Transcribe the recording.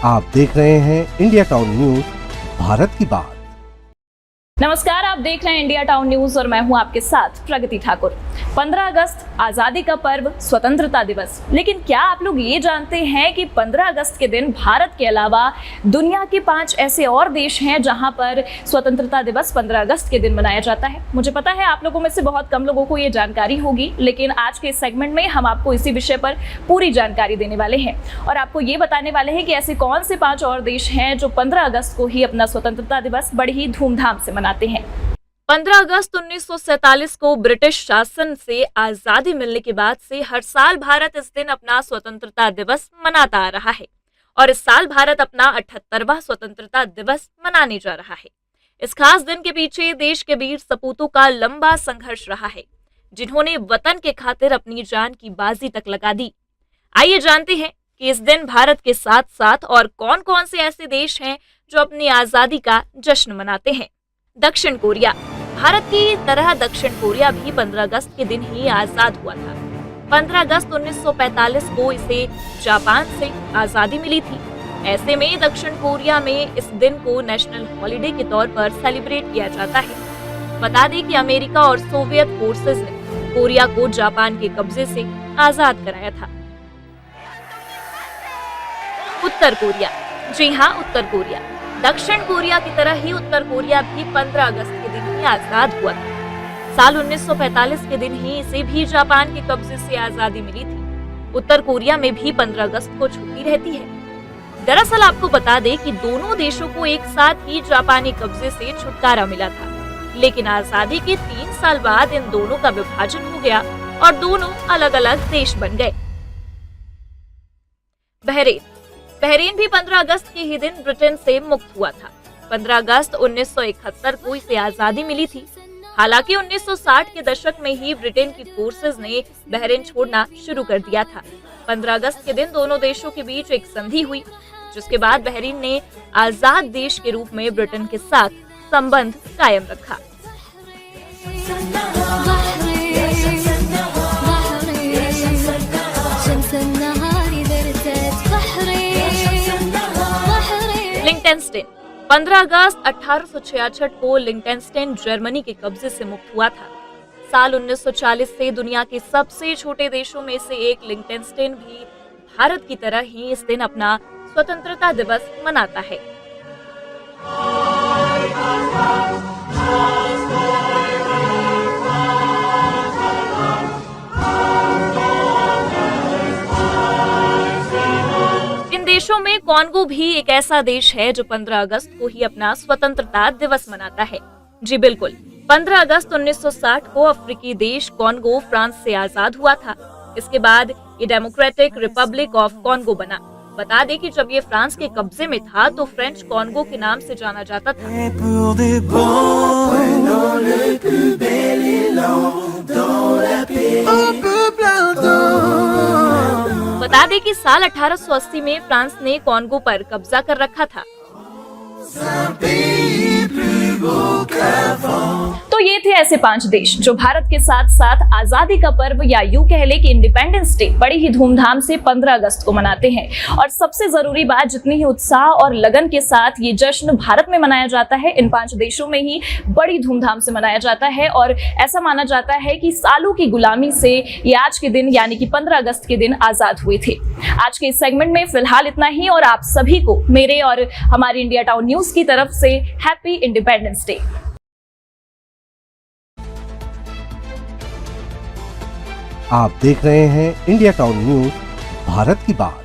आप देख रहे हैं इंडिया टाउन न्यूज, भारत की बात। नमस्कार, आप देख रहे हैं इंडिया टाउन न्यूज और मैं हूं आपके साथ प्रगति ठाकुर। 15 अगस्त आजादी का पर्व, स्वतंत्रता दिवस। लेकिन क्या आप लोग ये जानते हैं कि 15 अगस्त के दिन भारत के अलावा दुनिया के 5 ऐसे और देश हैं जहां पर स्वतंत्रता दिवस 15 अगस्त के दिन मनाया जाता है। मुझे पता है आप लोगों में से बहुत कम लोगों को ये जानकारी होगी, लेकिन आज के इस सेगमेंट में हम आपको इसी विषय पर पूरी जानकारी देने वाले हैं और आपको ये बताने वाले हैं कि ऐसे कौन से 5 और देश हैं जो 15 अगस्त को ही अपना स्वतंत्रता दिवस बड़ी ही धूमधाम से मनाते हैं। 15 अगस्त 1947 को ब्रिटिश शासन से आजादी मिलने के बाद से हर साल भारत इस दिन अपना स्वतंत्रता दिवस मनाता आ रहा है और इस साल भारत अपना 78वां स्वतंत्रता दिवस मनाने जा रहा है। इस खास दिन के पीछे देश के वीर सपूतों का लंबा संघर्ष रहा है, जिन्होंने वतन के खातिर अपनी जान की बाजी तक लगा दी। आइए जानते हैं कि इस दिन भारत के साथ साथ और कौन कौन से ऐसे देश हैं जो अपनी आजादी का जश्न मनाते हैं। दक्षिण कोरिया। भारत की तरह दक्षिण कोरिया भी 15 अगस्त के दिन ही आजाद हुआ था। 15 अगस्त 1945 को इसे जापान से आजादी मिली थी। ऐसे में दक्षिण कोरिया में इस दिन को नेशनल हॉलिडे के तौर पर सेलिब्रेट किया जाता है। बता दें कि अमेरिका और सोवियत फोर्सेस ने कोरिया को जापान के कब्जे से आजाद कराया था। उत्तर कोरिया। जी हाँ, उत्तर कोरिया। दक्षिण कोरिया की तरह ही उत्तर कोरिया भी 15 अगस्त के दिन ही आजाद हुआ था। साल 1945 के दिन ही इसे भी जापान के कब्जे से आजादी मिली थी। उत्तर कोरिया में भी 15 अगस्त को छुट्टी रहती है। दरअसल आपको बता दें कि दोनों देशों को एक साथ ही जापानी कब्जे से छुटकारा मिला था, लेकिन आजादी के 3 साल बाद इन दोनों का विभाजन हो गया और दोनों अलग अलग देश बन गए। बहरीन। बहरीन भी 15 अगस्त के ही दिन ब्रिटेन से मुक्त हुआ था। 15 अगस्त 1971 को इसे आजादी मिली थी। हालांकि 1960 के दशक में ही ब्रिटेन की फोर्सेस ने बहरीन छोड़ना शुरू कर दिया था। 15 अगस्त के दिन दोनों देशों के बीच एक संधि हुई, जिसके बाद बहरीन ने आजाद देश के रूप में ब्रिटेन के साथ संबंध कायम रखा। लिंकटेनस्टेन। 15 अगस्त 1866 को लिंकटेनस्टेन जर्मनी के कब्जे से मुक्त हुआ था। साल 1940 से दुनिया के सबसे छोटे देशों में से एक लिंकटेनस्टेन भी भारत की तरह ही इस दिन अपना स्वतंत्रता दिवस मनाता है। देशों में कॉन्गो भी एक ऐसा देश है जो 15 अगस्त को ही अपना स्वतंत्रता दिवस मनाता है। जी बिल्कुल, 15 अगस्त 1960 को अफ्रीकी देश कॉन्गो फ्रांस से आजाद हुआ था। इसके बाद ये डेमोक्रेटिक रिपब्लिक ऑफ कॉन्गो बना। बता दें कि जब ये फ्रांस के कब्जे में था तो फ्रेंच कॉन्गो के नाम से जाना जाता था। बता दें कि साल 1880 में फ्रांस ने कॉन्गो पर कब्जा कर रखा था। तो ये थे ऐसे 5 देश जो भारत के साथ साथ आजादी का पर्व या यूं कह ले कि इंडिपेंडेंस डे बड़ी ही धूमधाम से 15 अगस्त को मनाते हैं। और सबसे जरूरी बात, जितनी ही उत्साह और लगन के साथ ये जश्न भारत में मनाया जाता है, इन 5 देशों में ही बड़ी धूमधाम से मनाया जाता है। और ऐसा माना जाता है कि सालों की गुलामी से ये आज के दिन यानी कि 15 अगस्त के दिन आजाद हुए थे। आज के इस सेगमेंट में फिलहाल इतना ही और आप सभी को मेरे और हमारी इंडिया टाउन न्यूज की तरफ से हैप्पी इंडिपेंडेंस डे। आप देख रहे हैं इंडिया टाउन न्यूज, भारत की बात।